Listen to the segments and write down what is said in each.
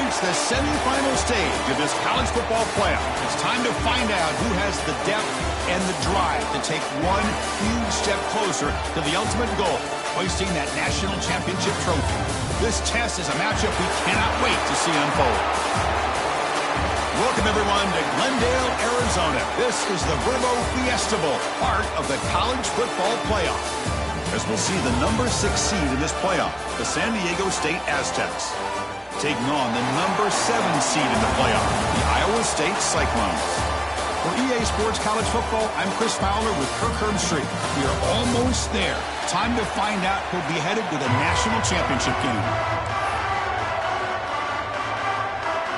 reached the semifinal stage of this college football playoff. It's time to find out who has the depth and the drive to take one huge step closer to the ultimate goal, hoisting that national championship trophy. This test is a matchup we cannot wait to see unfold. Welcome, everyone, to Glendale, Arizona. This is the Verbo Fiesta Bowl, part of the college football playoff, as we'll see the number 6 seed in this playoff, the San Diego State Aztecs, taking on the number 7 seed in the playoff, the Iowa State Cyclones. For EA Sports College Football, I'm Chris Fowler with Kirk Herbstreit. We are almost there. Time to find out who'll be headed to the national championship game.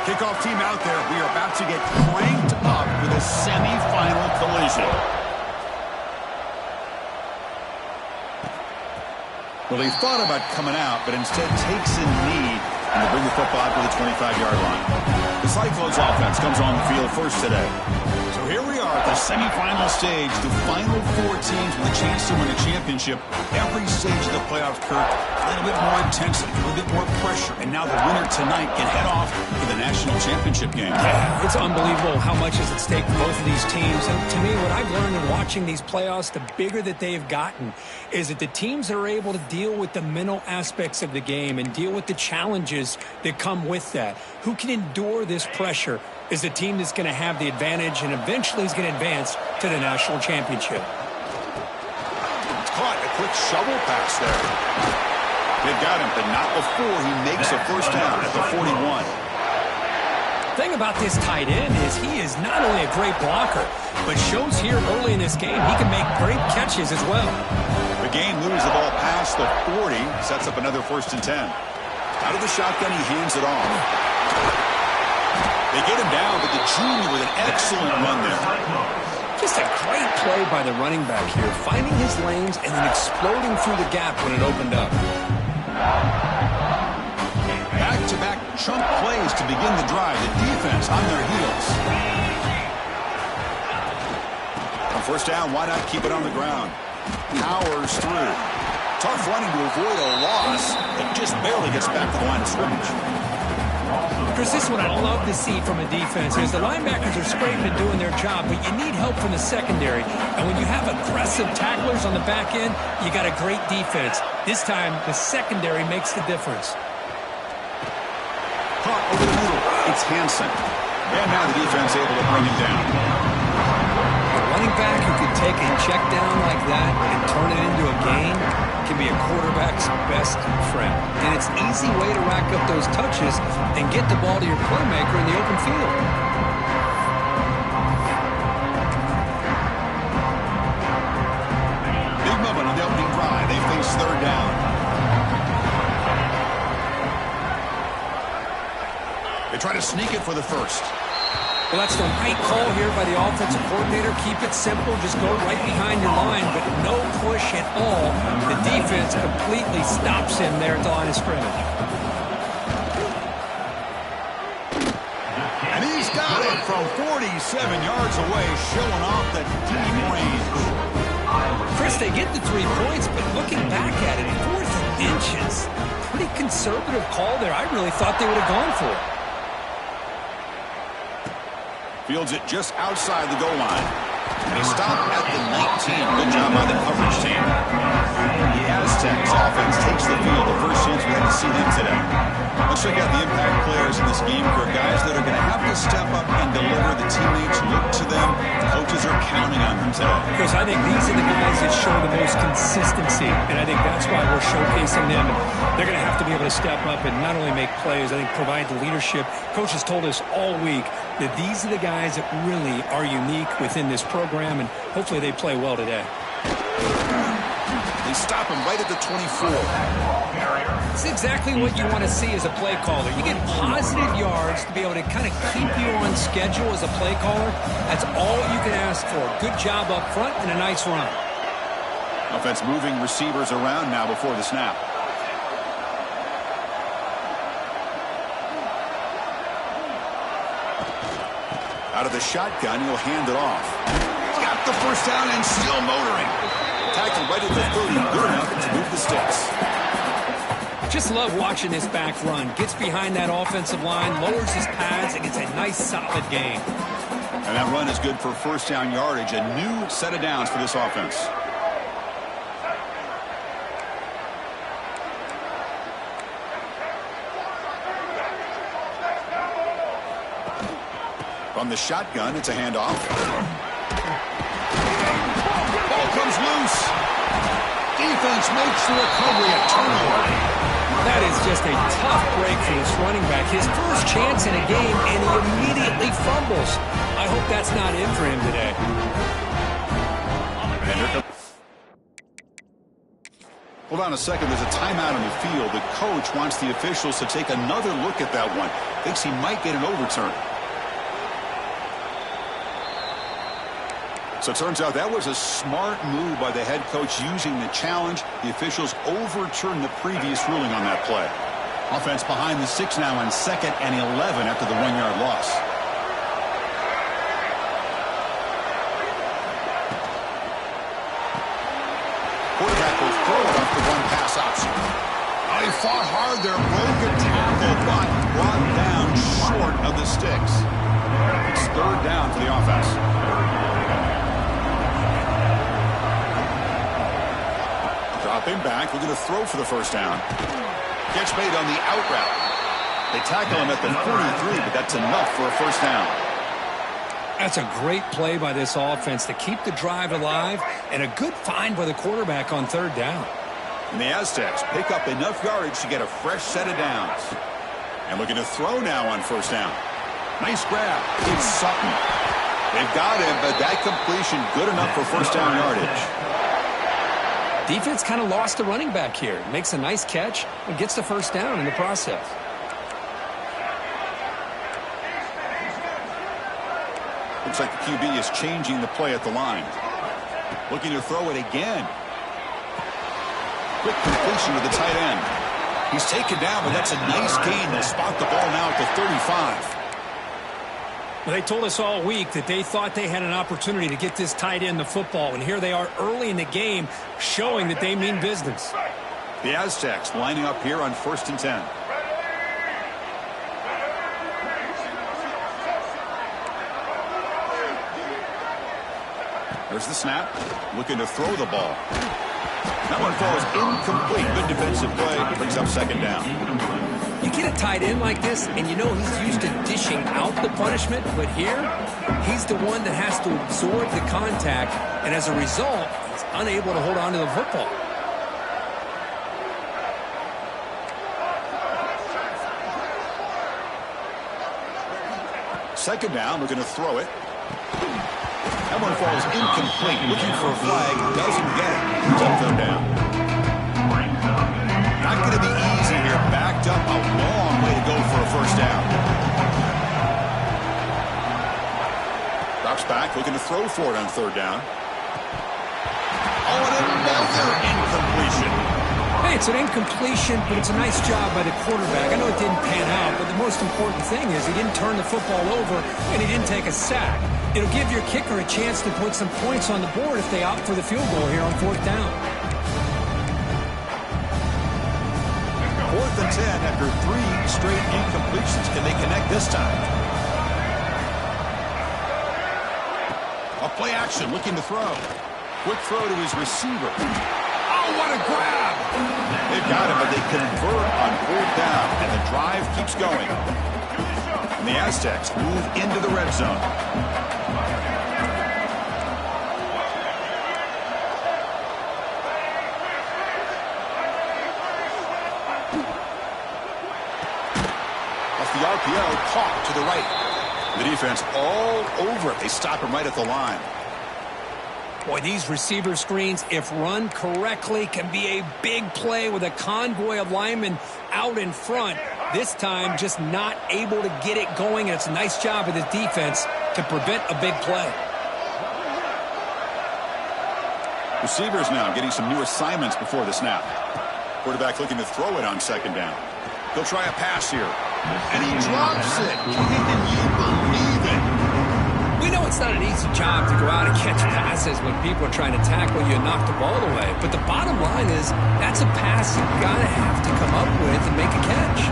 Kickoff team out there. We are about to get cranked up with a semifinal collision. Well, they thought about coming out, but instead takes a knee and they bring the football out to the 25-yard line. The Cyclones offense comes on the field first today. So here we are at the semifinal stage, the final 4 teams with a chance to win a championship. Every stage of the playoffs, Kirk, a little bit more intensity, a little bit more pressure, and now the winner tonight can head off to the national championship game. Yeah, it's unbelievable how much is at stake for both of these teams. And to me, what I've learned in watching these playoffs, the bigger that they've gotten, is that the teams that are able to deal with the mental aspects of the game and deal with the challenges that come with that, who can endure this pressure, is the team that's going to have the advantage and eventually is going to advance to the national championship. It's caught, a quick shovel pass there. They've got him, but not before he makes a first down at the 41. The thing about this tight end is he is not only a great blocker, but shows here early in this game he can make great catches as well. The game moves the ball past the 40, sets up another 1st and 10. Out of the shotgun, he hands it off. They get him down, but the junior with an excellent run there. Just a great play by the running back here, finding his lanes and then exploding through the gap when it opened up. Back-to-back chunk plays to begin the drive. The defense on their heels. On first down, why not keep it on the ground? Powers through. Tough running to avoid a loss, but just barely gets back to the line of scrimmage. Chris, this is what I love to see from a defense is the linebackers are scraping and doing their job, but you need help from the secondary. And when you have aggressive tacklers on the back end, you got a great defense. This time, the secondary makes the difference. Caught over the middle. It's Hansen. And now the defense able to bring him down. A running back who can take a check down like that and turn it into a gain can be a quarterback's best friend. And it's an easy way to rack up those touches and get the ball to your playmaker in the open field. Big moment on the opening drive. They face 3rd down. They try to sneak it for the 1st. Well, that's the right call here by the offensive coordinator. Keep it simple. Just go right behind your line, but no push at all. The defense completely stops him there at the line of scrimmage. And he's got it from 47 yards away, showing off the deep range. Chris, they get the 3 points, but looking back at it, 4th inches. Pretty conservative call there. I really thought they would have gone for it. Fields it just outside the goal line. And he stopped at the 19. Good job by the coverage team. The Aztecs offense takes the field. The first chance we had to see them today. Let's check out the impact players in this game. For guys that are going to have to step up and deliver. The teammates look to them. Coaches are counting on them today. Because I think these are the guys that show the most consistency. And I think that's why we're showcasing them. They're going to have to be able to step up and not only make plays, I think provide the leadership. Coaches told us all week that these are the guys that really are unique within this program, and hopefully they play well today. They stop him right at the 24. It's exactly what you want to see as a play caller. You get positive yards to be able to kind of keep you on schedule as a play caller. That's all you can ask for. Good job up front and a nice run. Offense moving receivers around now before the snap. Out of the shotgun, he'll hand it off. He's got the first down and still motoring. Tackled right at the 30, good enough to move the sticks. Just love watching this back run. Gets behind that offensive line, lowers his pads, and gets a nice, solid gain. And that run is good for first down yardage. A new set of downs for this offense. From the shotgun, it's a handoff. Ball comes loose. Defense makes the recovery, a turnover. That is just a tough break for this running back. His first chance in a game, and he immediately fumbles. I hope that's not it for him today. Hold on a second. There's a timeout on the field. The coach wants the officials to take another look at that one. Thinks he might get an overturn. So it turns out that was a smart move by the head coach using the challenge. The officials overturned the previous ruling on that play. Offense behind the 6 now on 2nd and 11 after the 1-yard loss. Quarterback will throw it off the one pass option. Oh, he fought hard there, broke a tackle, but brought down short of the sticks. It's 3rd down for the offense. Dropping back, looking to throw for the first down. Catch made on the out route. They tackle him at the 43, but that's enough for a first down. That's a great play by this offense to keep the drive alive, and a good find by the quarterback on 3rd down. And the Aztecs pick up enough yardage to get a fresh set of downs. And looking to throw now on 1st down. Nice grab. It's Sutton. They've got him, but that completion good enough for first down yardage. Defense kind of lost the running back here. Makes a nice catch and gets the first down in the process. Looks like the QB is changing the play at the line. Looking to throw it again. Quick completion to the tight end. He's taken down, but that's a nice gain. They'll spot the ball now at the 35. Well, they told us all week that they thought they had an opportunity to get this tight end the football, and here they are early in the game showing that they mean business. The Aztecs lining up here on 1st and 10. There's the snap. Looking to throw the ball. That one falls incomplete. Good defensive play. Brings up 2nd down. You get a tight end like this, and you know he's used to dishing out the punishment, but here, he's the one that has to absorb the contact, and as a result, he's unable to hold on to the football. Second down, looking to throw it. That one falls incomplete. Looking for a flag, doesn't get it. It's on 3rd down. Not going to be easy here. Backed up a long way to go for a first down. Drops back, looking to throw for it on 3rd down. Oh, and another incompletion. Hey, it's an incompletion, but it's a nice job by the quarterback. I know it didn't pan out, but the most important thing is he didn't turn the football over and he didn't take a sack. It'll give your kicker a chance to put some points on the board if they opt for the field goal here on 4th down. 4th and 10 after 3 straight incompletions. Can they connect this time? A play action, looking to throw. Quick throw to his receiver. Oh, what a grab! They've got him, but they convert on 4th down, and the drive keeps going. And the Aztecs move into the red zone. The RPO caught to the right. The defense all over it. They stop him right at the line. Boy, these receiver screens, if run correctly, can be a big play with a convoy of linemen out in front. This time, just not able to get it going, and it's a nice job of the defense to prevent a big play. Receivers now getting some new assignments before the snap. Quarterback looking to throw it on 2nd down. He'll try a pass here. And he drops it. Can you believe it? We know it's not an easy job to go out and catch passes when people are trying to tackle you and knock the ball away. But the bottom line is that's a pass you've got to have to come up with and make a catch.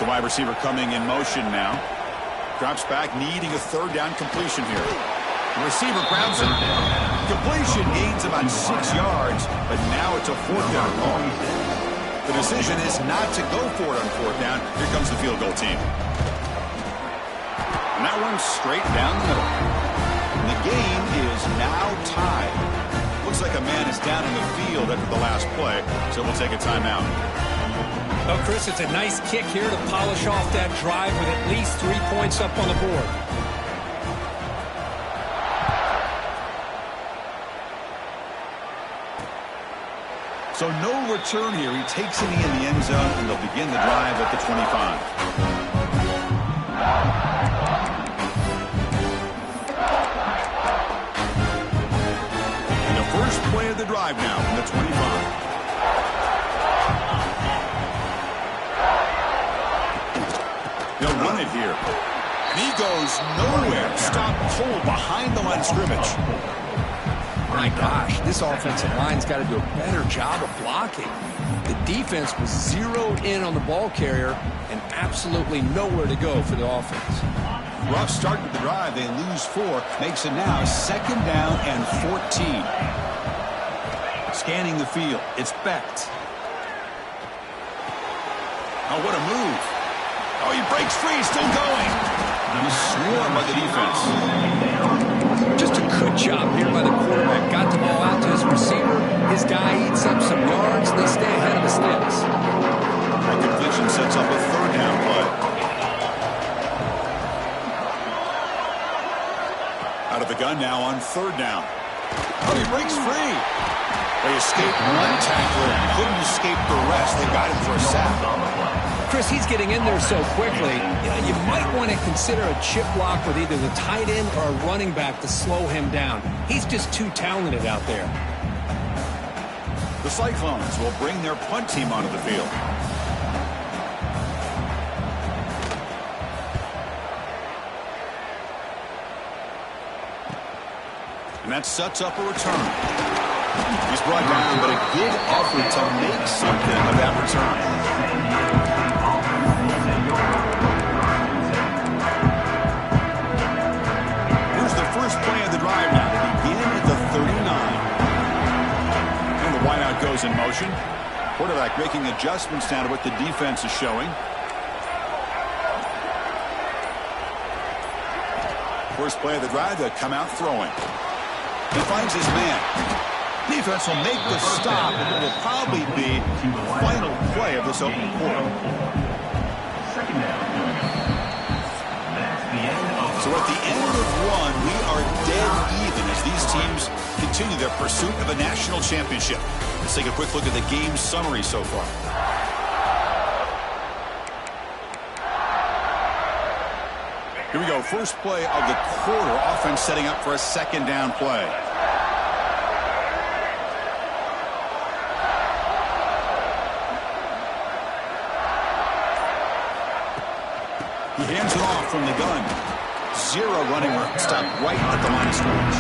The wide receiver coming in motion now. Drops back, needing a third down completion here. The receiver grabs it. Completion gains about 6 yards, but now it's a fourth down call. The decision is not to go for it on fourth down. Here comes the field goal team. And that one's straight down the middle. And the game is now tied. Looks like a man is down in the field after the last play, so we'll take a timeout. Oh, Chris, it's a nice kick here to polish off that drive with at least 3 points up on the board. So no return here. He takes it in the end zone, and they'll begin the drive at the 25. And the first play of the drive now from the 25. They'll run it here. And he goes nowhere. Stopped cold behind the line of scrimmage. My gosh, this offensive line's got to do a better job of blocking. The defense was zeroed in on the ball carrier and absolutely nowhere to go for the offense. Rough start to the drive. They lose 4. Makes it now 2nd down and 14. Scanning the field. It's Becht. Oh, what a move. Oh, he breaks free, still going. He's swarmed by the defense. Just a good job here by the quarterback. Got the ball out to his receiver. His guy eats up some yards, and they stay ahead of the sticks. That completion sets up a third down play. Out of the gun now on 3rd down. Oh, he breaks free. They escaped one tackler, couldn't escape the rest. They got him for a sack. Chris, he's getting in there so quickly. You might want to consider a chip block with either the tight end or a running back to slow him down. He's just too talented out there. The Cyclones will bring their punt team onto the field. And that sets up a return. He's brought down, but a good effort to make something of that return. Here's the first play of the drive now to begin at the 39. And the wideout goes in motion. Quarterback making adjustments now to what the defense is showing. First play of the drive, they'll come out throwing. He finds his man. Defense will make the stop, and it will probably be the final play of this opening quarter. So at the end of one, we are dead even as these teams continue their pursuit of a national championship. Let's take a quick look at the game summary so far. Here we go. First play of the quarter. Offense setting up for a 2nd down play. He hands it off from the gun. 0 running room. Stopped right at the line of scrimmage.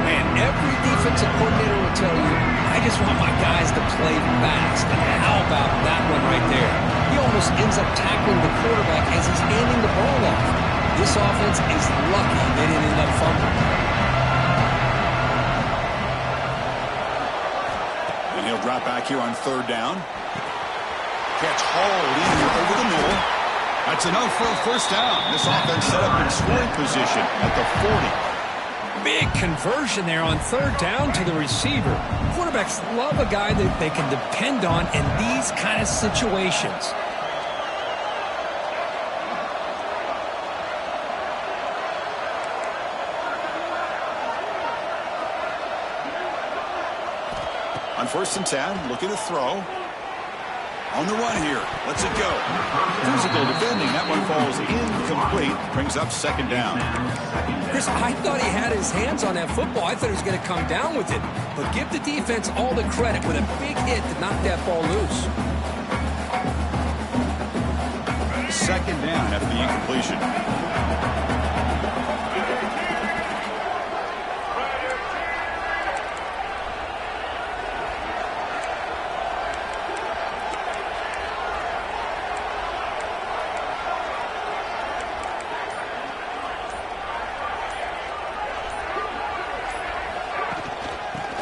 Man, every defensive coordinator will tell you, I just want my guys to play fast. And how about that one right there? He almost ends up tackling the quarterback as he's handing the ball off. This offense is lucky they didn't end up fumbling. And he'll drop back here on 3rd down. Catch hauled in here over the middle. That's enough for a first down. This offense set up in scoring position at the 40. Big conversion there on 3rd down to the receiver. Quarterbacks love a guy that they can depend on in these kind of situations. On 1st and 10, looking to throw. On the run here. Lets it go. Physical defending. That one falls incomplete. Brings up second down. Chris, I thought he had his hands on that football. I thought he was going to come down with it. But give the defense all the credit with a big hit to knock that ball loose. Second down after the incompletion.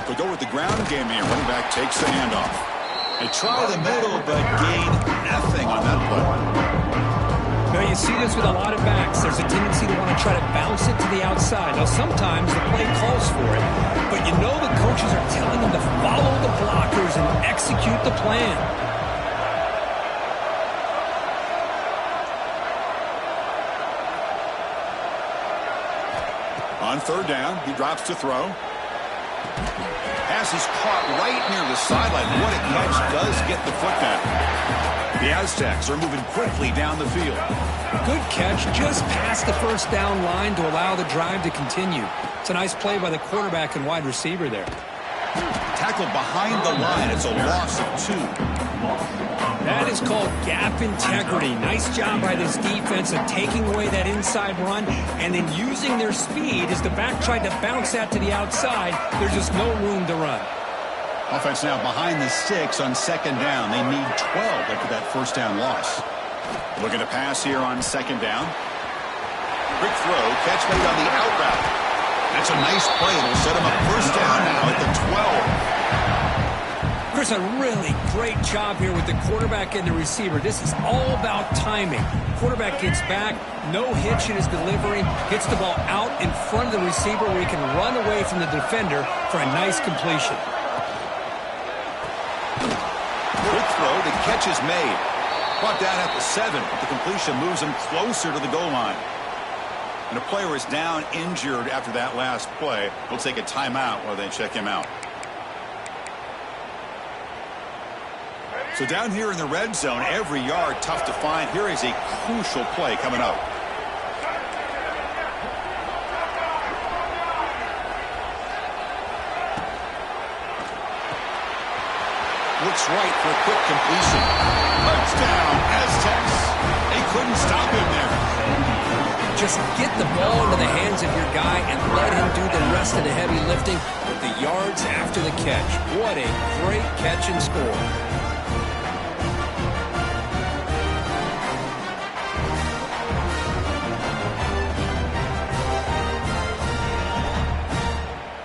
We go with the ground game here. Running back takes the handoff. They try the middle, but gain nothing on that play. Now, you see this with a lot of backs. There's a tendency to want to try to bounce it to the outside. Now, sometimes the play calls for it, but you know the coaches are telling them to follow the blockers and execute the plan. On third down, he drops to throw. Pass is caught right near the sideline. What a catch. Does get the foot back. The Aztecs are moving quickly down the field. Good catch just past the first down line to allow the drive to continue. It's a nice play by the quarterback and wide receiver there. Tackled behind the line. It's a loss of 2. That is called gap integrity. Nice job by this defense of taking away that inside run and then using their speed as the back tried to bounce that to the outside. There's just no room to run. Offense now behind the 6 on second down. They need 12 after that first down loss. Looking to pass here on second down. Quick throw. Catch made on the out route. That's a nice play. It'll set him up first down now at the 12. Chris, a really great job here with the quarterback and the receiver. This is all about timing. Quarterback gets back, no hitch in his delivery, gets the ball out in front of the receiver where he can run away from the defender for a nice completion. Quick throw, the catch is made. Brought down at the 7, but the completion moves him closer to the goal line. And a player is down injured after that last play. We'll take a timeout while they check him out. So down here in the red zone, every yard tough to find. Here is a crucial play coming up. Looks right for a quick completion. Touchdown, Aztecs. They couldn't stop him there. Just get the ball into the hands of your guy and let him do the rest of the heavy lifting with the yards after the catch. What a great catch and score.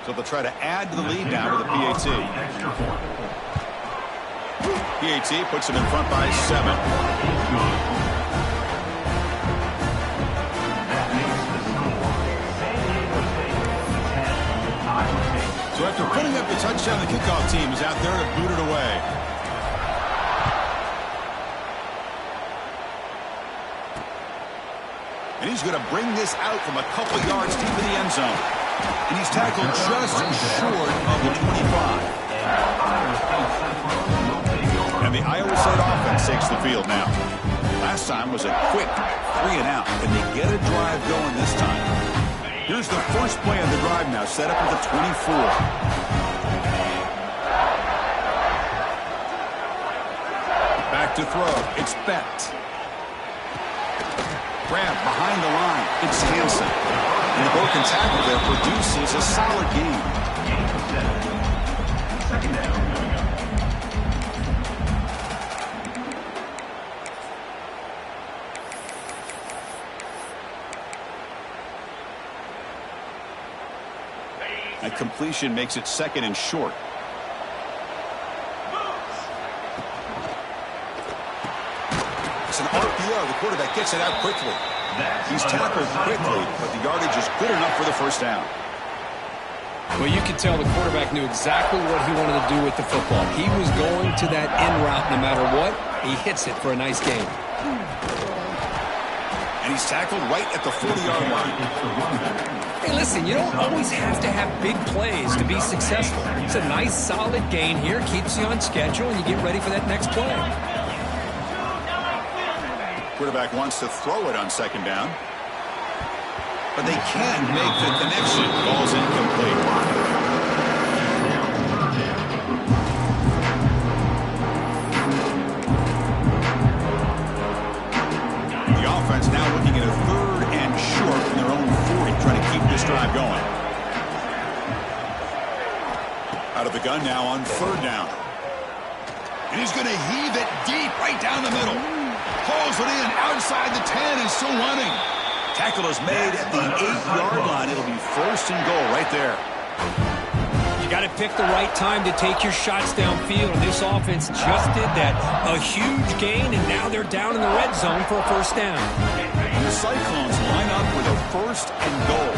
So they'll try to add to the lead now with a PAT. PAT puts them in front by 7. So after putting up the touchdown, the kickoff team is out there to boot it away. And he's going to bring this out from a couple yards deep in the end zone. And he's tackled just short of the 25. And the Iowa State offense takes the field now. Last time was a quick 3 and out. Can they get a drive going this time? Here's the first play of the drive now, set up at the 24. Back to throw. It's Becht. Grab behind the line. It's Hansen. And the broken tackle there produces a solid game. Second down. That completion makes it second and short. It's an RPO. The quarterback gets it out quickly. He's tackled quickly, but the yardage is good enough for the first down. Well, you could tell the quarterback knew exactly what he wanted to do with the football. He was going to that end route no matter what. He hits it for a nice gain. And he's tackled right at the 40-yard line. Hey, listen, you don't always have to have big plays to be successful. It's a nice, solid gain here. Keeps you on schedule, and you get ready for that next play. Quarterback wants to throw it on second down. But they can't make the connection. Ball's incomplete. The offense now looking at a 3rd and short from their own 40, trying to keep this drive going. Out of the gun now on 3rd down. And he's going to heave it deep right down the middle. Pulls it in outside the 10 and still running. Tackle is made at the 8-yard line. It'll be 1st and goal right there. You got to pick the right time to take your shots downfield. This offense just did that. A huge gain, and now they're down in the red zone for a 1st down. And the Cyclones line up with a 1st and goal.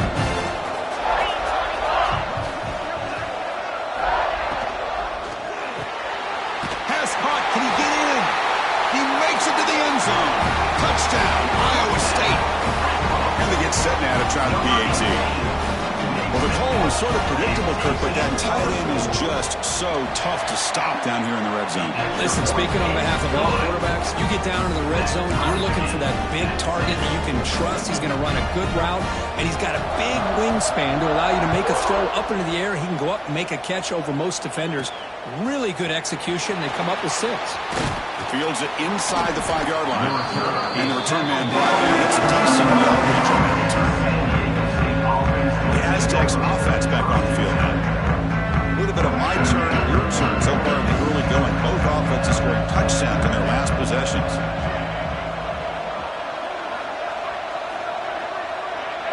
Pass caught. Can he get in? He makes it to the end zone. Touchdown, Iowa State. And they get set now to try the PAT. Well, the call was sort of predictable, Kirk, but that tight end is just so tough to stop down here in the red zone. Listen, speaking on behalf of all quarterbacks, you get down into the red zone, you're looking for that big target that you can trust. He's going to run a good route, and he's got a big wingspan to allow you to make a throw up into the air. He can go up and make a catch over most defenders. Really good execution. They come up with 6. Fields it inside the 5-yard line. And the return man driving. It's a decent yardage on that return. The Aztecs offense back on the field now. A little bit of my turn, your turn so far in the early going. Both offenses scoring touchdowns in their last possessions.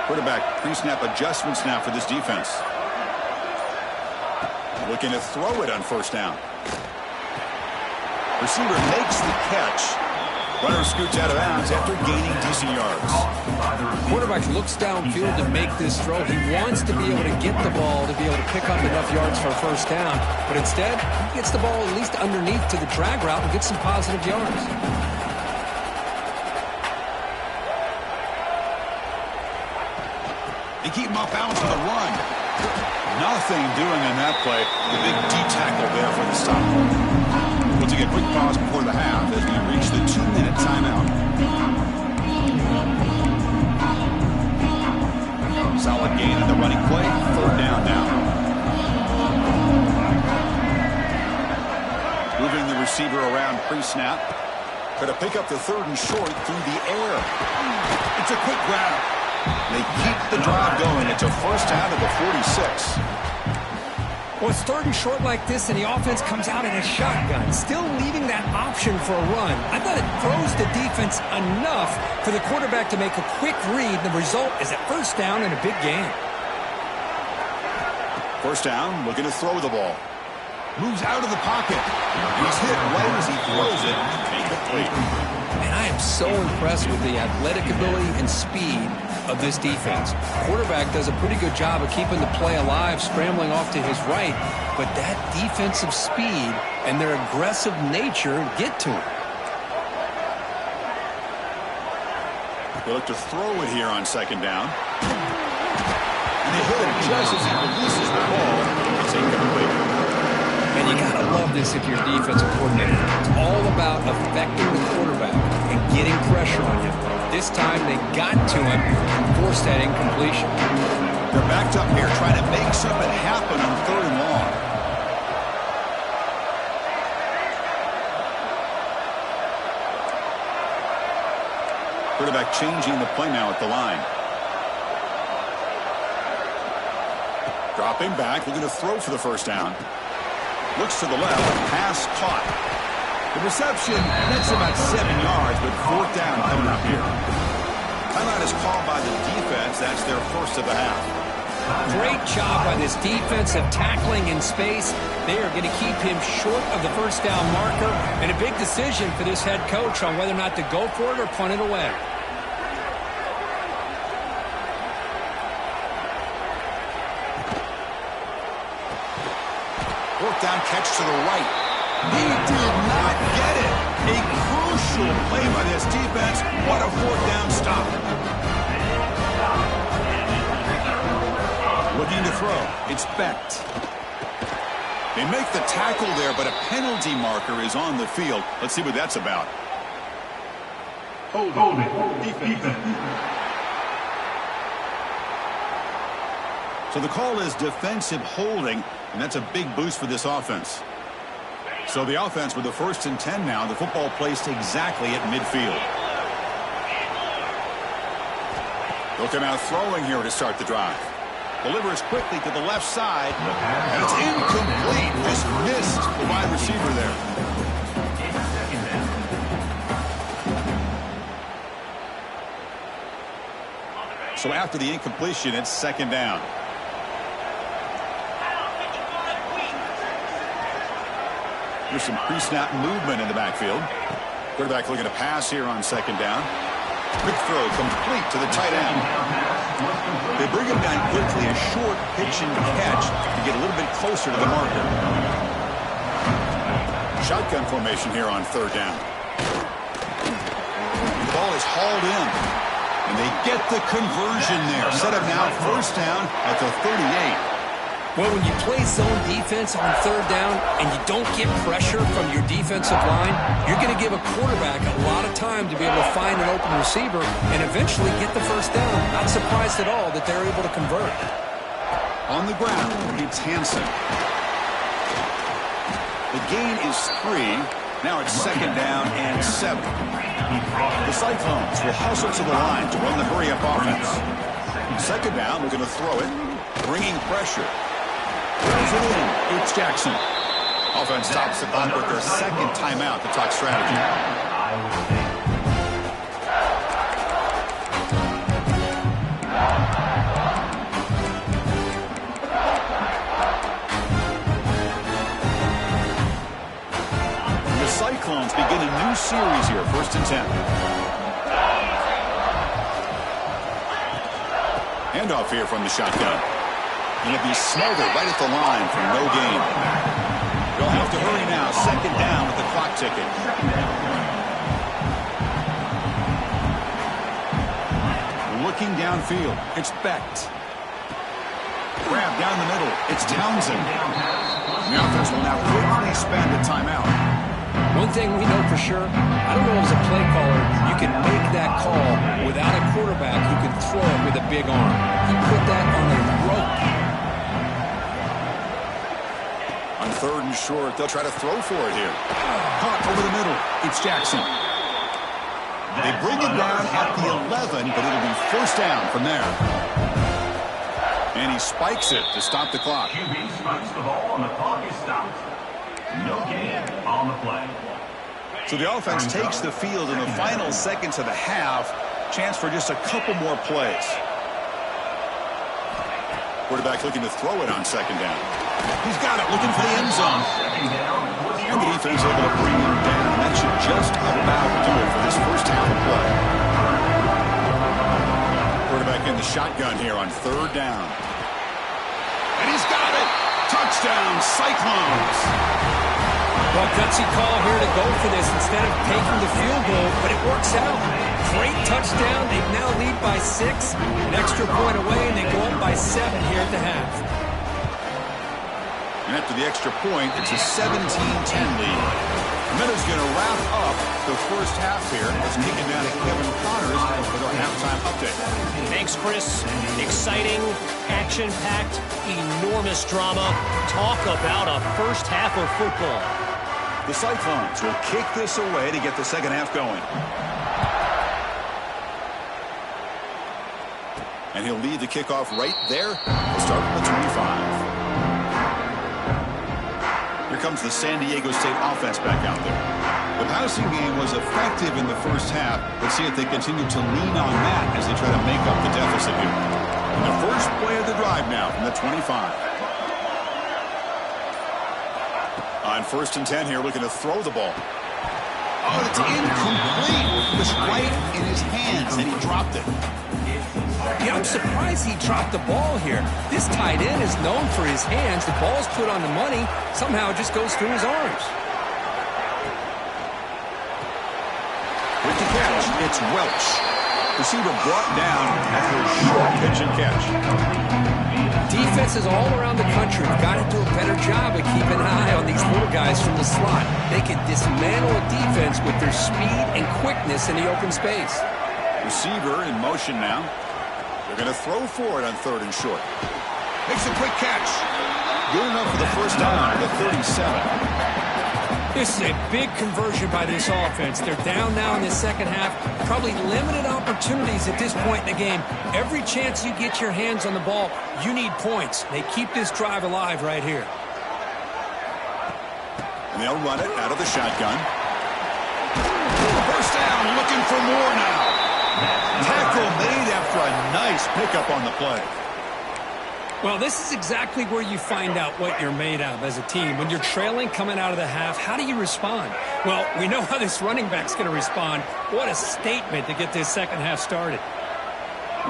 Quarterback pre-snap adjustments now for this defense. Looking to throw it on 1st down. Receiver makes the catch. Runner scoots out of bounds after gaining decent yards. Quarterback looks downfield to make this throw. He wants to be able to get the ball to be able to pick up enough yards for a 1st down. But instead, he gets the ball at least underneath to the drag route and gets some positive yards. They keep him off balance with a run. Nothing doing on that play. The big D-tackle there for the stop. We'll take a quick pause before the half as we reach the 2-minute timeout. Solid gain on the running play. 3rd down now. Moving the receiver around pre-snap. Going to pick up the 3rd and short through the air. It's a quick grab. They keep the drive going. It's a 1st down to the 46. Well, it's 3rd and short like this, and the offense comes out in a shotgun, still leaving that option for a run. I thought it throws the defense enough for the quarterback to make a quick read. The result is a 1st down and a big gain. 1st down, looking to throw the ball. Moves out of the pocket. And he's hit right as he throws it. Incomplete. And I am so impressed with the athletic ability and speed of this defense. Quarterback does a pretty good job of keeping the play alive, scrambling off to his right, but that defensive speed and their aggressive nature get to him. They look to throw it here on 2nd down. And they hit him just as he releases the ball. It's incomplete. And you got to love this if you're a defensive coordinator. It's all about affecting the quarterback and getting pressure on him. This time they got to him and forced that incompletion. They're backed up here trying to make something happen on 3rd and long. Quarterback changing the play now at the line. Dropping back, looking to throw for the 1st down. Looks to the left, pass caught. The reception, that's about 7 yards, but 4th down coming up here. Timeout is called by the defense. That's their 1st of the half. Great job by this defensive tackling in space. They are going to keep him short of the 1st down marker, and a big decision for this head coach on whether or not to go for it or punt it away. Down catch to the right. He did not get it. A crucial play by this defense. What a 4th down stop. Looking to throw. It's Becht. They make the tackle there, but a penalty marker is on the field. Let's see what that's about. Defense. So the call is defensive holding, and that's a big boost for this offense. So the offense with the 1st and 10 now, the football placed exactly at midfield. They'll come out throwing here to start the drive. Delivers quickly to the left side, and it's incomplete. Just missed the wide receiver there. So after the incompletion, it's 2nd down. There's some pre-snap movement in the backfield. Quarterback looking to pass here on 2nd down. Quick throw complete to the tight end. They bring him down quickly, a short pitch and catch to get a little bit closer to the marker. Shotgun formation here on 3rd down. The ball is hauled in, and they get the conversion there. Set up now 1st down at the 38. Well, when you play zone defense on 3rd down and you don't get pressure from your defensive line, you're going to give a quarterback a lot of time to be able to find an open receiver and eventually get the 1st down. Not surprised at all that they're able to convert. On the ground, it's Hansen. The gain is 3. Now it's 2nd down and 7. The Cyclones will hustle to the line to run the hurry-up offense. 2nd down, we're going to throw it, bringing pressure. Throws it in. It's Jackson. Offense stops the clock with their 2nd timeout to talk strategy. The Cyclones begin a new series here, 1st and 10. Handoff here from the shotgun. And it'll be smothered right at the line for no gain. They'll have to hurry now. 2nd down with the clock ticking. Looking downfield. It's Becht. Grab down the middle. It's Townsend. The offense will now quickly spend a timeout. One thing we know for sure, I don't know as a play caller, you can make that call without a quarterback who can throw it with a big arm. He put that on a rope. On 3rd and short, they'll try to throw for it here. Caught over the middle. It's Jackson. They bring it down at the 11, but it'll be 1st down from there. And he spikes it to stop the clock. QB spikes the ball, and the clock is stopped. No gain on the play. So the offense takes the field in the final seconds of the half. Chance for just a couple more plays. Quarterback looking to throw it on 2nd down. He's got it, looking for the end zone. And the defense able to bring him down. That should just about do it for this 1st half of play. Quarterback in the shotgun here on 3rd down. And he's got it. Touchdown, Cyclones. Well, gutsy call here to go for this instead of taking the field goal, but it works out. Great touchdown. They now lead by 6. An extra point away, and they go up by 7 here at the half. And after the extra point, it's a 17-10 lead. Minutes going to wrap up the 1st half here. Let's kick it down to Kevin Connors with our halftime update. Thanks, Chris. Exciting, action-packed, enormous drama. Talk about a 1st half of football. The Cyclones will kick this away to get the 2nd half going. And he'll lead the kickoff right there. We'll start from the 25. Here comes the San Diego State offense back out there. The passing game was effective in the 1st half. Let's see if they continue to lean on that as they try to make up the deficit here. And the first play of the drive now from the 25. On 1st and 10 here, looking to throw the ball. Oh, it's incomplete. It was right in his hands, and he dropped it. Yeah, I'm surprised he dropped the ball here. This tight end is known for his hands. The ball's put on the money. Somehow it just goes through his arms. With the catch, it's Welch. Receiver brought down after a short pitch and catch. Defenses all around the country have got to do a better job of keeping an eye on these little guys from the slot. They can dismantle a defense with their speed and quickness in the open space. Receiver in motion now. They're going to throw for it on 3rd and short. Makes a quick catch. Good enough for the first down at the 37. This is a big conversion by this offense. They're down now in the second half. Probably limited opportunities at this point in the game. Every chance you get your hands on the ball, you need points. They keep this drive alive right here. And they'll run it out of the shotgun. First down, looking for more now. Tackle made after a nice pickup on the play. Well, this is exactly where you find out what you're made of as a team. When you're trailing coming out of the half, how do you respond? Well, we know how this running back's going to respond. What a statement to get this second half started.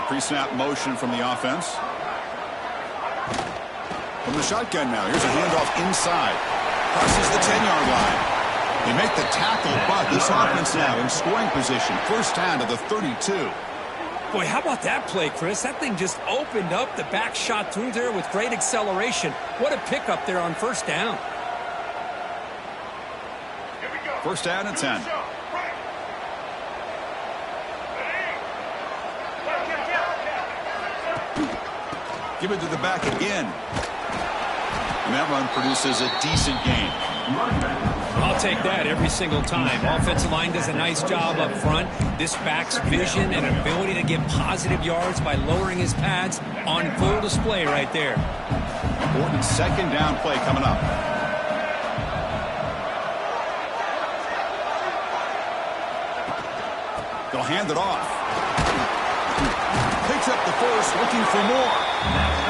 Pre-snap motion from the offense. From the shotgun now. Here's a handoff inside. Crosses the 10-yard line. They make the tackle, but this offense now in scoring position. First down to the 32. Boy, how about that play, Chris? That thing just opened up. The back shot through there with great acceleration. What a pickup there on first down. First down and 10. Give it to the back again. And that run produces a decent gain. I'll take that every single time. Offensive line does a nice job up front. This back's vision and ability to get positive yards by lowering his pads on full display right there. Important second down play coming up. They'll hand it off. Picks up the first, looking for more.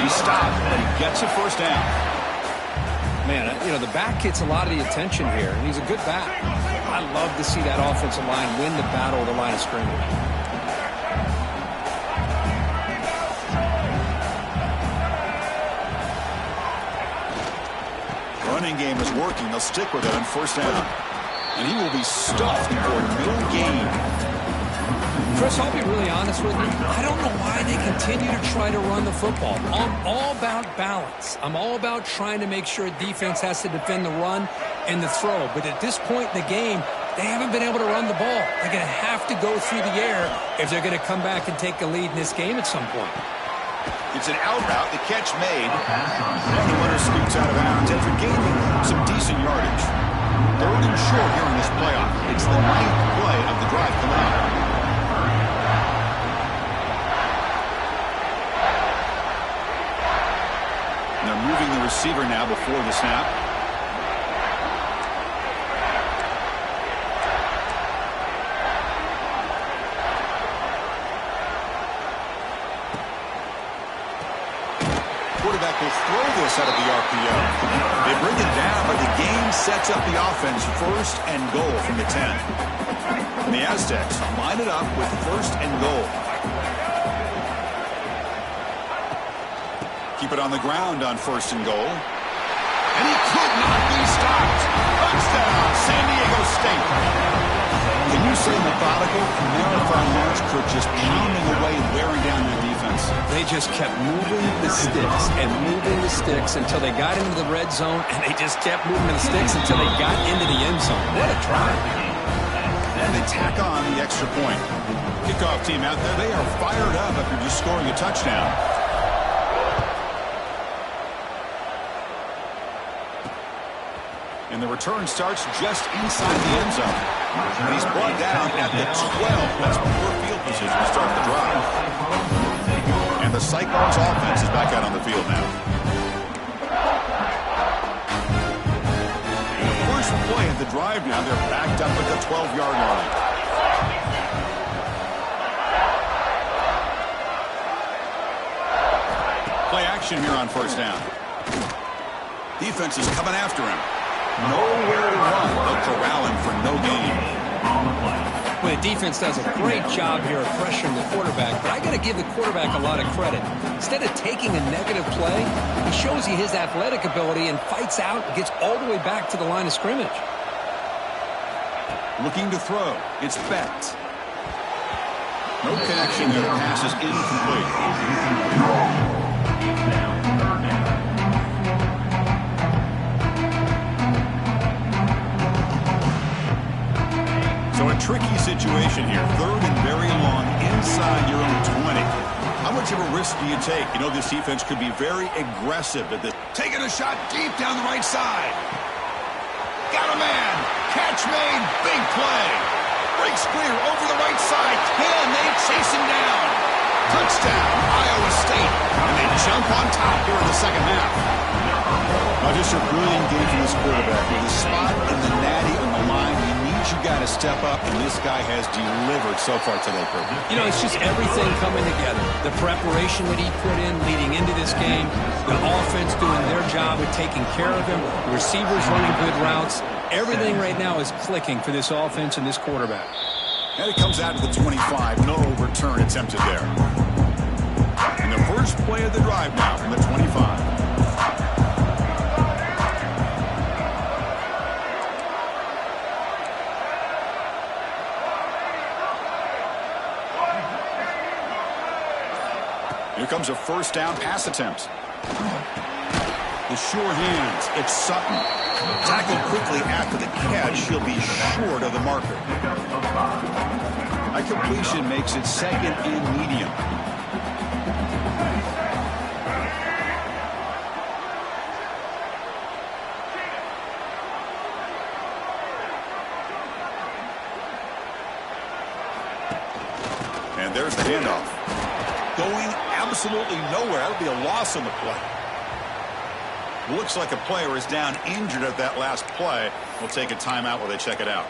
He stopped, but he gets a first down. Man, you know, the back gets a lot of the attention here, and he's a good back. I love to see that offensive line win the battle of the line of scrimmage. Running game is working. They'll stick with it on first down. And he will be stuffed for no gain. Chris, I'll be really honest with you. I don't know why they continue to try to run the football. I'm all about balance. I'm all about trying to make sure a defense has to defend the run and the throw. But at this point in the game, they haven't been able to run the ball. They're going to have to go through the air if they're going to come back and take a lead in this game at some point. It's an out route. The catch made. And the runner scoots out of bounds after gaining some decent yardage. 3rd and short here in this playoff. It's the 9th play of the drive coming up. They're moving the receiver now before the snap. Quarterback will throw this out of the RPO. They bring it down, but the game sets up the offense first and goal from the 10. And the Aztecs line it up with first and goal. Keep it on the ground on first and goal. And he could not be stopped. Touchdown, San Diego State. Can you say methodical? Marathon march could just pounding away, wearing down their defense. They just kept moving the sticks and moving the sticks until they got into the red zone, and they just kept moving the sticks until they got into the end zone. What a drive. And they tack on the extra point. Kickoff team out there, they are fired up after just scoring a touchdown. And the return starts just inside the end zone. And he's brought down at the 12. That's poor field position to start the drive. And the Cyclones offense is back out on the field now. The first play of the drive now, they're backed up at the 12-yard line. Play action here on first down. Defense is coming after him. Nowhere to run. They'll corral him for no gain. Well, the defense does a great job here of pressuring the quarterback, but I got to give the quarterback a lot of credit. Instead of taking a negative play, he shows you his athletic ability and fights out and gets all the way back to the line of scrimmage. Looking to throw. It's Betts. No connection there. The pass is incomplete. Tricky situation here. Third and very long inside your own 20. How much of a risk do you take? You know, this defense could be very aggressive at this. Taking a shot deep down the right side. Got a man. Catch made. Big play. Breaks clear over the right side. Hill, and they chase him down. Touchdown, Iowa State. And they jump on top here in the second half. Now just a brilliant game from this quarterback. With the spot and the natty on the line, he needs you guys to step up, and this guy has delivered so far today, Kirk. You know, it's just everything coming together. The preparation that he put in leading into this game, the offense doing their job of taking care of him, the receivers running good routes. Everything right now is clicking for this offense and this quarterback. And it comes out to the 25. No return attempted there. And the first play of the drive now from the 25. Here comes a first down pass attempt. The sure hands. It's Sutton. Tackled quickly after the catch. He'll be short of the marker. That completion makes it second and medium. And there's the handoff. Going absolutely nowhere. That'll be a loss on the play. Looks like a player is down injured at that last play. We'll take a timeout while they check it out.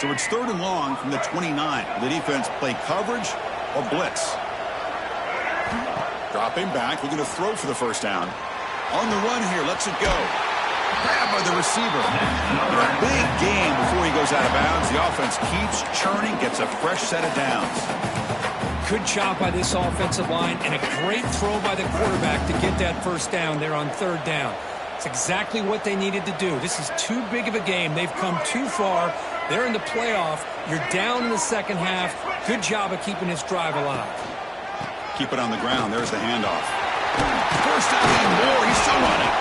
So it's third and long from the 29. The defense play coverage or blitz. Dropping back. We're going to throw for the first down. On the run here. Lets it go. Grabbed by the receiver. A big game before he goes out of bounds. The offense keeps churning. Gets a fresh set of downs. Good job by this offensive line and a great throw by the quarterback to get that first down there on third down. It's exactly what they needed to do. This is too big of a game. They've come too far. They're in the playoff. You're down in the second half. Good job of keeping this drive alive. Keep it on the ground. There's the handoff. First down and more. He's still running.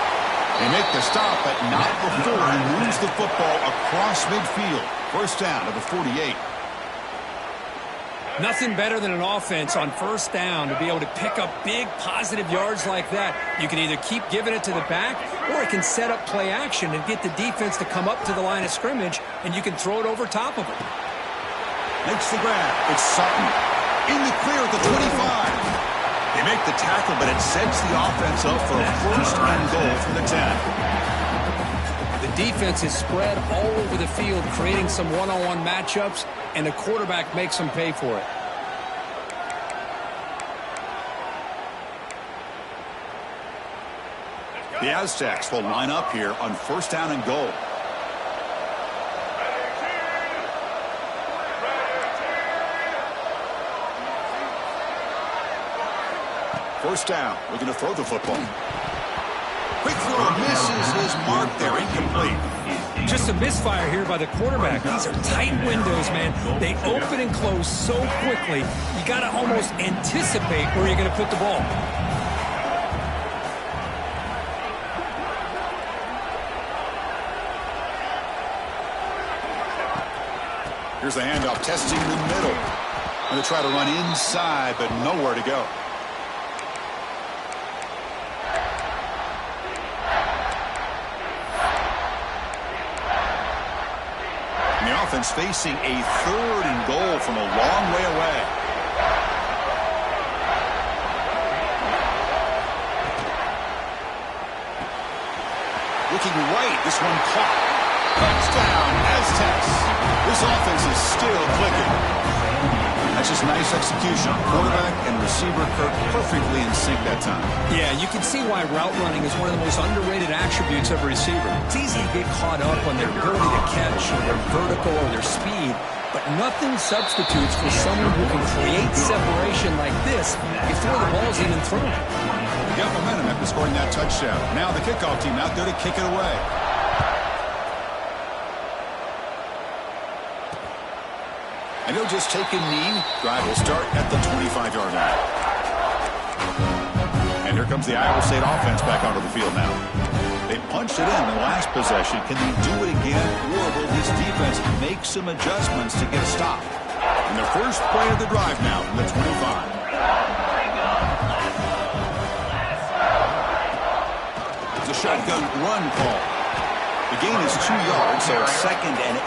They make the stop, but not before he moves the football across midfield. First down to the 48. Nothing better than an offense on first down to be able to pick up big positive yards like that. You can either keep giving it to the back, or it can set up play action and get the defense to come up to the line of scrimmage, and you can throw it over top of it. Makes the grab. It's Sutton. In the clear at the 25. They make the tackle, but it sets the offense up for a first and goal from the 10. The defense is spread all over the field, creating some one-on-one matchups, and the quarterback makes them pay for it. The Aztecs will line up here on first down and goal. First down. We're going to throw the football. Quick throw misses his mark there. Incomplete. Just a misfire here by the quarterback. These are tight windows, man. They open and close so quickly. You got to almost anticipate where you're going to put the ball. Here's the handoff, testing the middle. Going to try to run inside, but nowhere to go. Offense facing a third and goal from a long way away. Looking right, this one caught. Touchdown, Aztecs. This offense is still clicking. That's just nice execution. Quarterback and receiver Kirk perfectly in sync that time. Yeah, you can see why route running is one of the most underrated attributes of a receiver. It's easy to get caught up on their ability to catch, or their vertical, or their speed, but nothing substitutes for someone who can create separation like this before the ball's even thrown. Got momentum after scoring that touchdown. Now the kickoff team out there to kick it away. And he'll just take a knee. Drive will start at the 25-yard line. And here comes the Iowa State offense back onto the field now. They punt punched it in the last possession. Can they do it again, or will this defense make some adjustments to get a stop? And the first play of the drive now from the 25. It's a shotgun run call. The gain is 2 yards, so 2nd and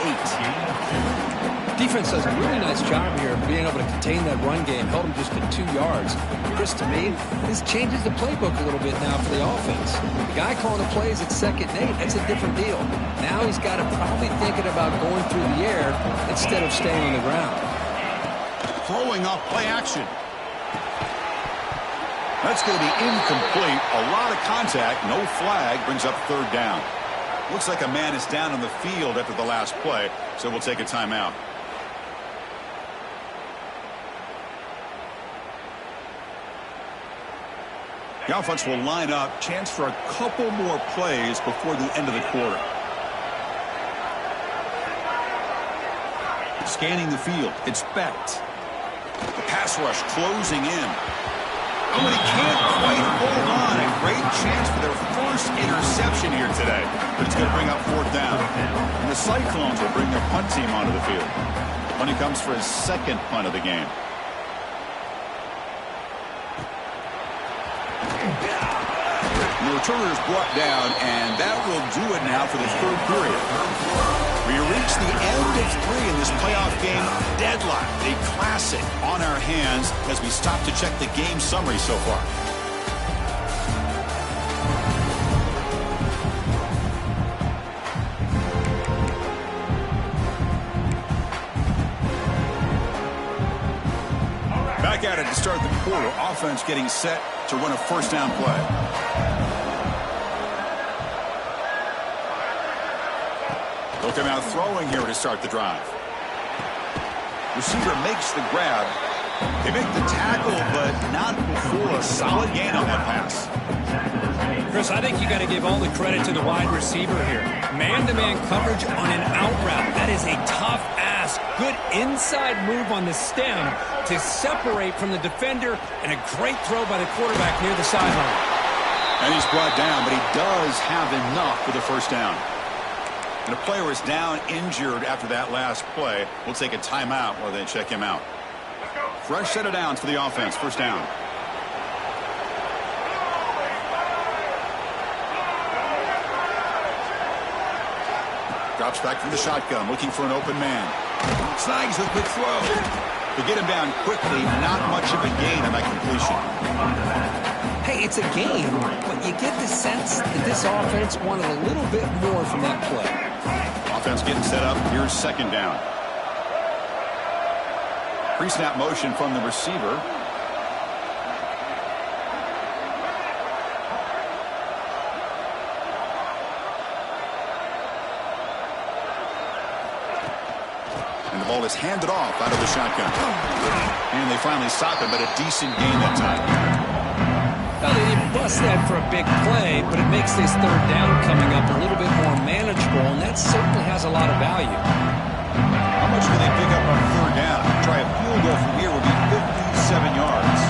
8. Defense does a really nice job here of being able to contain that run game, held him just to 2 yards. Chris, to me, this changes the playbook a little bit now for the offense. The guy calling the plays at 2nd and 8, that's a different deal. Now he's got to probably thinking about going through the air instead of staying on the ground. Throwing off play action. That's going to be incomplete. A lot of contact, no flag, brings up 3rd down. Looks like a man is down on the field after the last play, so we'll take a timeout. The offense will line up. Chance for a couple more plays before the end of the quarter. Scanning the field. It's Becht. The pass rush closing in. Oh, but he can't quite hold on. A great chance for their first interception here today. But it's going to bring up 4th down. And the Cyclones will bring their punt team onto the field. Punting comes for his 2nd punt of the game. And the returner is brought down, and that will do it now for the 3rd period. We reach the end of 3 in this playoff game. Deadlocked, a classic on our hands as we stop to check the game summary so far. Back at it to start the quarter. Offense getting set to run a 1st down play. They'll come out throwing here to start the drive. Receiver makes the grab. They make the tackle, but not before a solid gain on that pass. Chris, I think you got to give all the credit to the wide receiver here. Man-to-man coverage on an out route. That is a tough ask. Good inside move on the stem to separate from the defender, and a great throw by the quarterback near the sideline. And he's brought down, but he does have enough for the 1st down. And a player is down injured after that last play. We'll take a timeout while they check him out. Fresh set of downs for the offense. 1st down. Drops back from the shotgun, looking for an open man. Snags the quick throw. To get him down quickly, not much of a gain on that completion. Hey, it's a game, but you get the sense that this offense wanted a little bit more from that play. Offense getting set up. Here's 2nd down. Pre-snap motion from the receiver. And the ball is handed off out of the shotgun. And they finally stop him, but a decent gain that time. Well, they didn't bust that for a big play, but it makes this 3rd down coming up a little bit more manageable, and that certainly has a lot of value. How much will they pick up on 3rd down? Try a field goal from here would be 57 yards.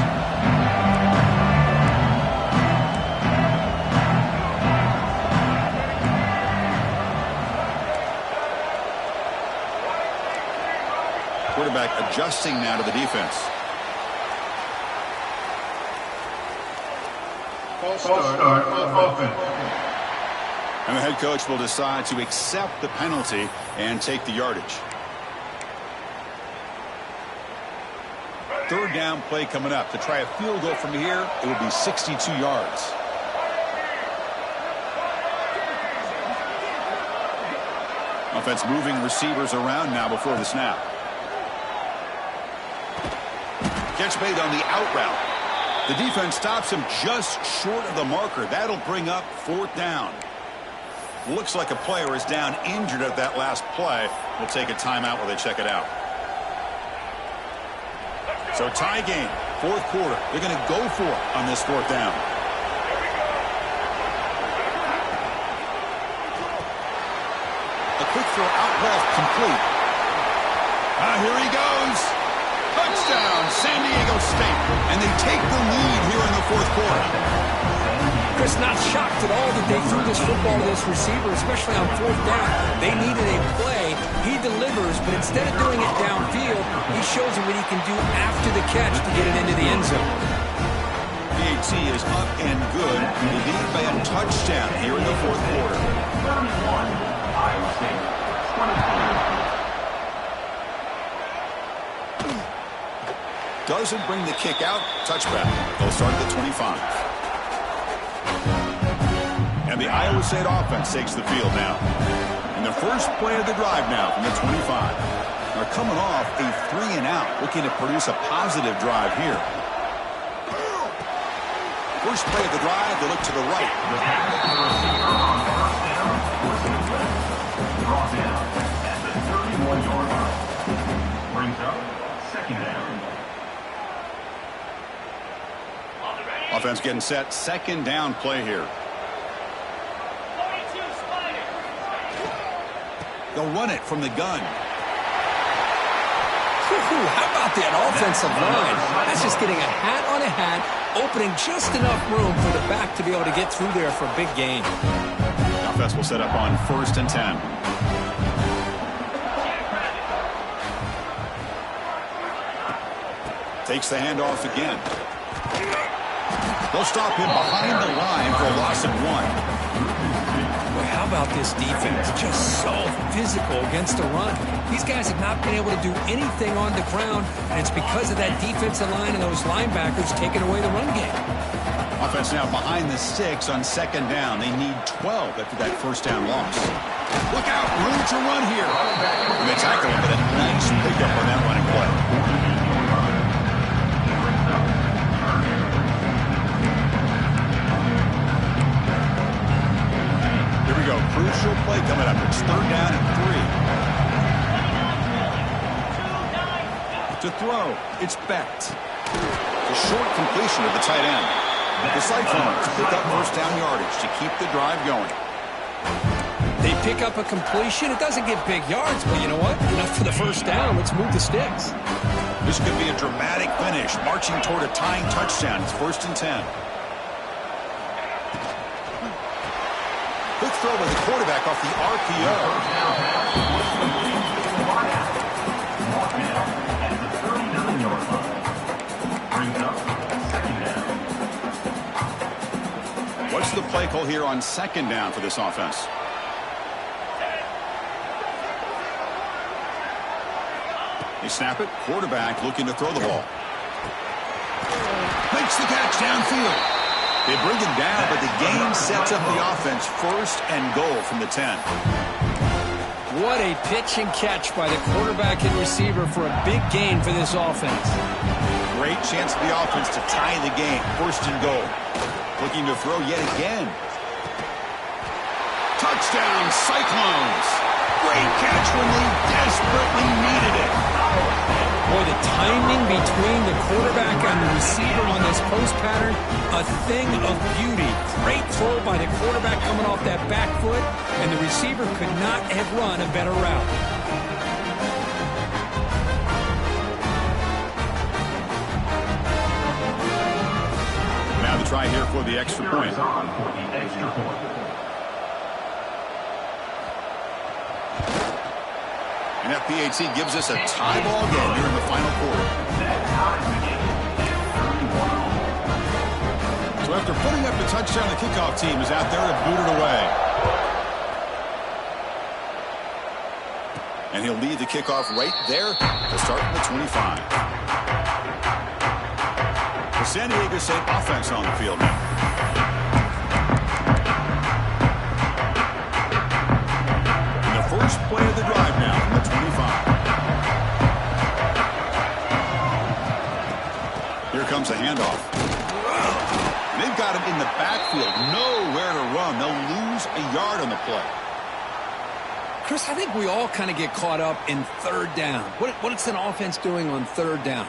Quarterback adjusting now to the defense. Start offense. And the head coach will decide to accept the penalty and take the yardage. 3rd down play coming up. To try a field goal from here, it will be 62 yards. Offense moving receivers around now before the snap. Catch made on the out route. The defense stops him just short of the marker. That'll bring up 4th down. Looks like a player is down injured at that last play. We'll take a timeout while they check it out. So tie game, 4th quarter. They're going to go for it on this 4th down. A quick throw out left, complete. Here he goes. Touchdown, San Diego State. And they take the lead here in the 4th quarter. Chris, not shocked at all that they threw this football to this receiver, especially on fourth down. They needed a play. He delivers, but instead of doing it downfield, he shows them what he can do after the catch to get it into the end zone. PAT is up and good. They lead by a touchdown here in the fourth quarter. 31, Iowa State, 23. Doesn't bring the kick out. Touchback. They'll start at the 25. And the Iowa State offense takes the field now. And the first play of the drive now from the 25. They're coming off a 3-and-out, looking to produce a positive drive here. First play of the drive, they look to the right. Brought down at the 31-yard line. Brings up second down. Offense getting set. Second down play here. They'll run it from the gun. How about that offensive line? That's just getting a hat on a hat, opening just enough room for the back to be able to get through there for a big gain. Offense will set up on 1st and 10. Takes the handoff again. They'll stop him behind the line for a loss of 1. Boy, how about this defense? Just so physical against the run. These guys have not been able to do anything on the ground, and it's because of that defensive line and those linebackers taking away the run game. Offense now behind the 6 on second down. They need 12 after that first down loss. Look out, room to run here. And they tackle him, but a nice pickup on that running play. Here we go, crucial play coming up. It's 3rd down and 3. To throw, it's Becht. The short completion of the tight end. The Cyclones pick up first down yardage to keep the drive going. They pick up a completion. It doesn't get big yards, but you know what? Enough for the first down. Let's move the sticks. This could be a dramatic finish, marching toward a tying touchdown. It's 1st and 10. Quick throw by the quarterback off the RPO. What's the play call here on second down for this offense? They snap it. Quarterback looking to throw the ball. Makes the catch downfield. They bring him down, but the game sets up the offense 1st and goal from the 10. What a pitch and catch by the quarterback and receiver for a big gain for this offense. Great chance for the offense to tie the game. 1st and goal. Looking to throw yet again. Touchdown, Cyclones. Great catch when they desperately needed it. Boy, the timing between the quarterback and the receiver on this post pattern, a thing of beauty. Great throw by the quarterback coming off that back foot, and the receiver could not have run a better route. Now the try here for the extra point. And that PAT gives us a tie ball game here in the final quarter. So after putting up the touchdown, the kickoff team is out there to boot it away. And he'll lead the kickoff right there to start from the 25. The San Diego State offense on the field now. And the first play of the drive now from the 25. Here comes a handoff. They've got him in the backfield. Nowhere to run. They'll lose a yard on the play. Chris, I think we all kind of get caught up in 3rd down. What's an offense doing on 3rd down?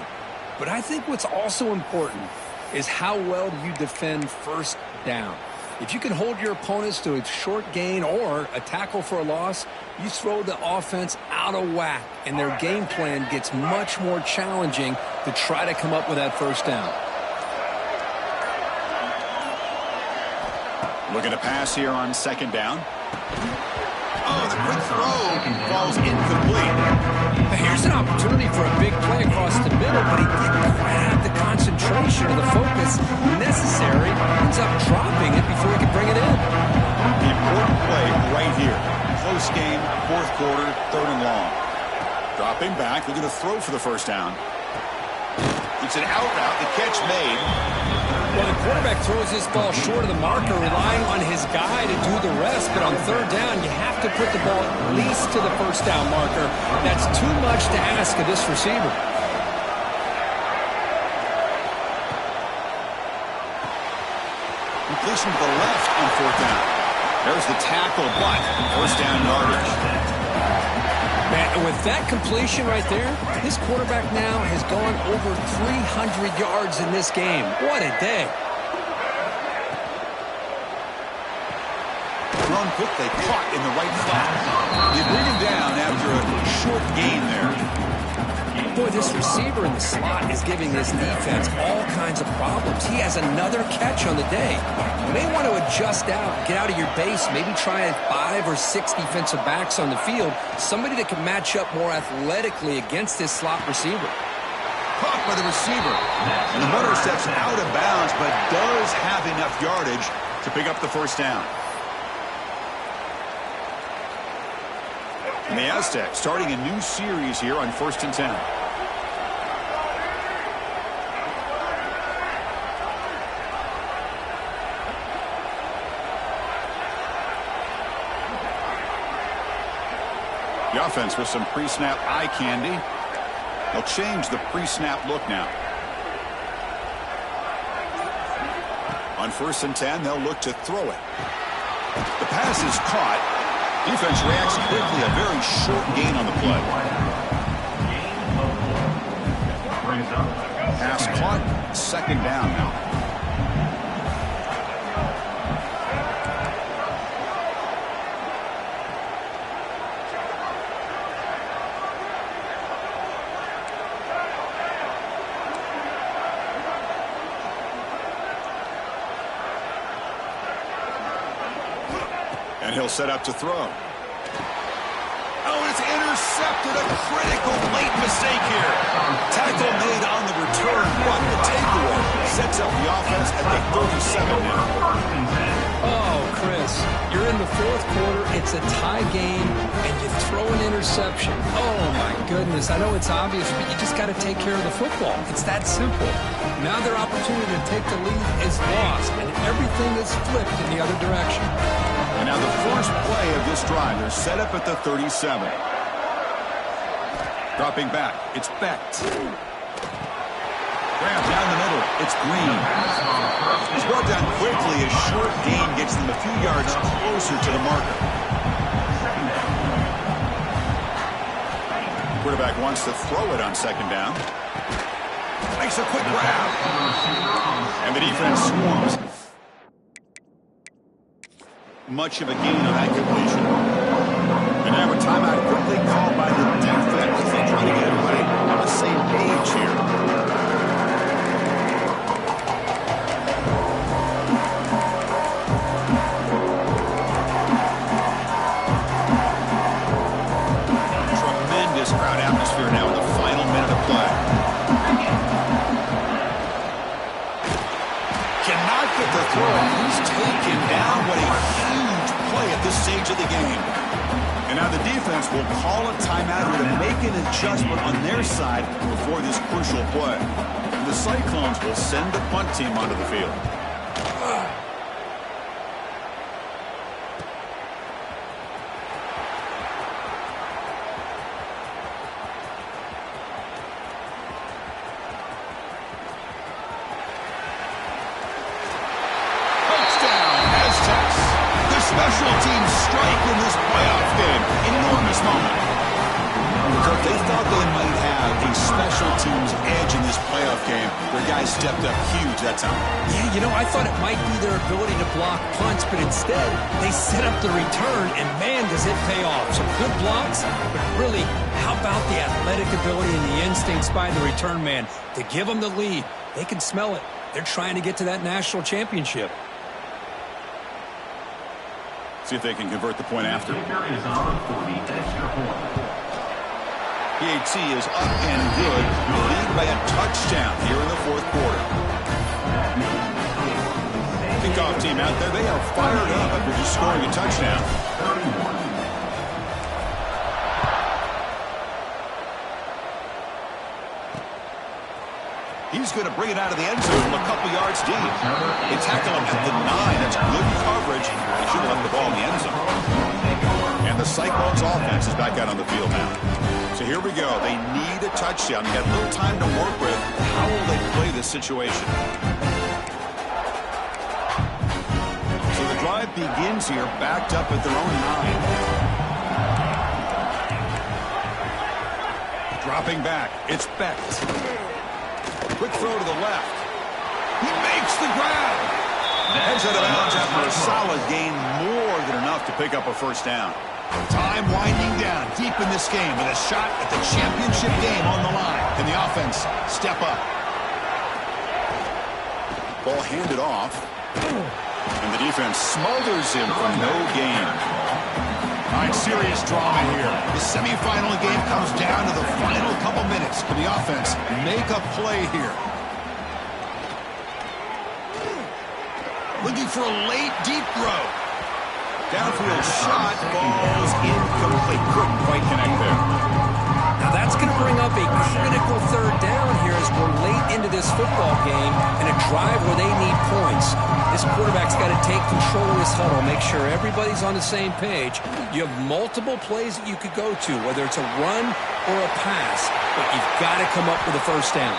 But I think what's also important is how well do you defend 1st down. If you can hold your opponents to a short gain or a tackle for a loss, you throw the offense out of whack, and their game plan gets much more challenging to try to come up with that 1st down. Looking to pass here on second down. Oh, the quick throw falls incomplete. Here's an opportunity for a big play across the middle, but he didn't quite have the concentration or the focus necessary. Ends up dropping it before he could bring it in. The important play right here. Close game, fourth quarter, third and long. Dropping back, looking to throw for the first down. It's an out route, the catch made. Well, the quarterback throws this ball short of the marker, relying on his guy to do the rest. But on third down, you have to put the ball at least to the first down marker. That's too much to ask of this receiver. Completion to the left on fourth down. There's the tackle, but first down yardage. Man, with that completion right there, this quarterback now has gone over 300 yards in this game. What a day. Thrown quickly, caught in the right spot. They bring him down after a short gain there. Boy, this receiver in the slot is giving this defense all kinds of problems. He has another catch on the day. You may want to adjust out, get out of your base, maybe try 5 or 6 defensive backs on the field, somebody that can match up more athletically against this slot receiver. Caught by the receiver. And the runner steps out of bounds, but does have enough yardage to pick up the first down. And the Aztecs starting a new series here on 1st and 10. The offense with some pre-snap eye candy. They'll change the pre-snap look now. On 1st and 10, they'll look to throw it. The pass is caught. Defense reacts quickly. A very short gain on the play. Pass caught. Second down now. And he'll set up to throw. Oh, it's intercepted. A critical late mistake here. Tackle made on the return, but the takeaway sets up the offense at the 37 now. Oh, Chris, you're in the fourth quarter. It's a tie game, and you throw an interception. Oh, my goodness. I know it's obvious, but you just got to take care of the football. It's that simple. Now their opportunity to take the lead is lost, and everything is flipped in the other direction. And now the first play of this drive. They're set up at the 37. Dropping back. It's Becht. Grab down the middle. It's Green. He's brought down quickly. A short gain gets them a few yards closer to the marker. Quarterback wants to throw it on second down. Makes a quick grab. And the defense swarms. Much of a gain on that completion. And now a timeout quickly called by the defense as they try to get everybody on the same page here. Tremendous crowd atmosphere now in the final minute of play. Cannot get the throw. He's taken down. What a huge play at this stage of the game. And now the defense will call a timeout or to make an adjustment on their side before this crucial play. And the Cyclones will send the punt team onto the field. Special teams strike in this playoff game. Enormous moment. Because they thought they might have a special teams edge in this playoff game. Their guys stepped up huge that time. Yeah, you know, I thought it might be their ability to block punts, but instead they set up the return, and man, does it pay off. Some good blocks, but really, how about the athletic ability and the instincts by the return man to give them the lead? They can smell it. They're trying to get to that national championship. See if they can convert the point after. Kicker is on for the extra point. PAT is up and good. Lead by a touchdown here in the fourth quarter. Kickoff team out there. They are fired up after just scoring a touchdown. 31. He's going to bring it out of the end zone a couple yards deep. They tackle him at the 9. That's good coverage. He should have left the ball in the end zone. And the Cyclones offense is back out on the field now. So here we go. They need a touchdown. They got a little time to work with. How will they play this situation? So the drive begins here, backed up at their own 9. Dropping back. It's Becht. Quick throw to the left. He makes the grab. Heads out of bounds after a solid gain, more than enough to pick up a first down. Time winding down deep in this game with a shot at the championship game on the line. Can the offense step up? Ball handed off. And the defense smothers him for no gain. All right, serious drama here. The semifinal game comes down to the final couple minutes. Can the offense make a play here? Looking for a late, deep throw. Downfield shot falls incomplete. Couldn't quite connect there. Now that's going to bring up a critical third down here as we're late into this football game in a drive where they need points. This quarterback's got to take control of this huddle, make sure everybody's on the same page. You have multiple plays that you could go to, whether it's a run or a pass, but you've got to come up with a first down.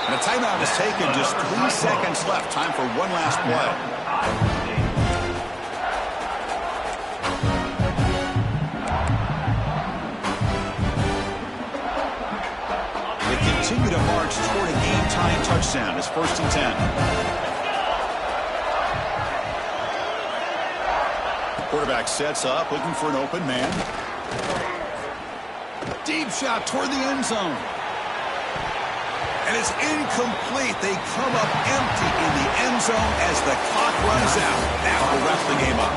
And a timeout is taken. Just 3 seconds left. Time for one last play. They continue to march toward a game-tying touchdown. It's 1st and 10. Quarterback sets up, looking for an open man. Deep shot toward the end zone. And it's incomplete. They come up empty in the end zone as the clock runs out. That will wrap the game up.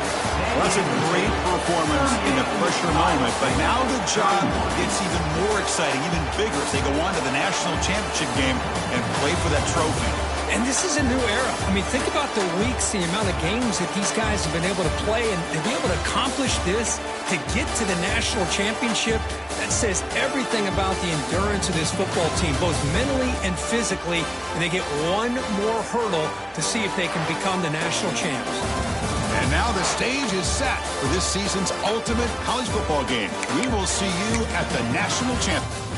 Well, that's a great performance in a pressure moment, but now the job gets even more exciting, even bigger as they go on to the national championship game and play for that trophy. And this is a new era. I mean, think about the weeks, the amount of games that these guys have been able to play, and to be able to accomplish this, to get to the national championship, that says everything about the endurance of this football team, both mentally and physically, and they get one more hurdle to see if they can become the national champs. And now the stage is set for this season's ultimate college football game. We will see you at the national championship.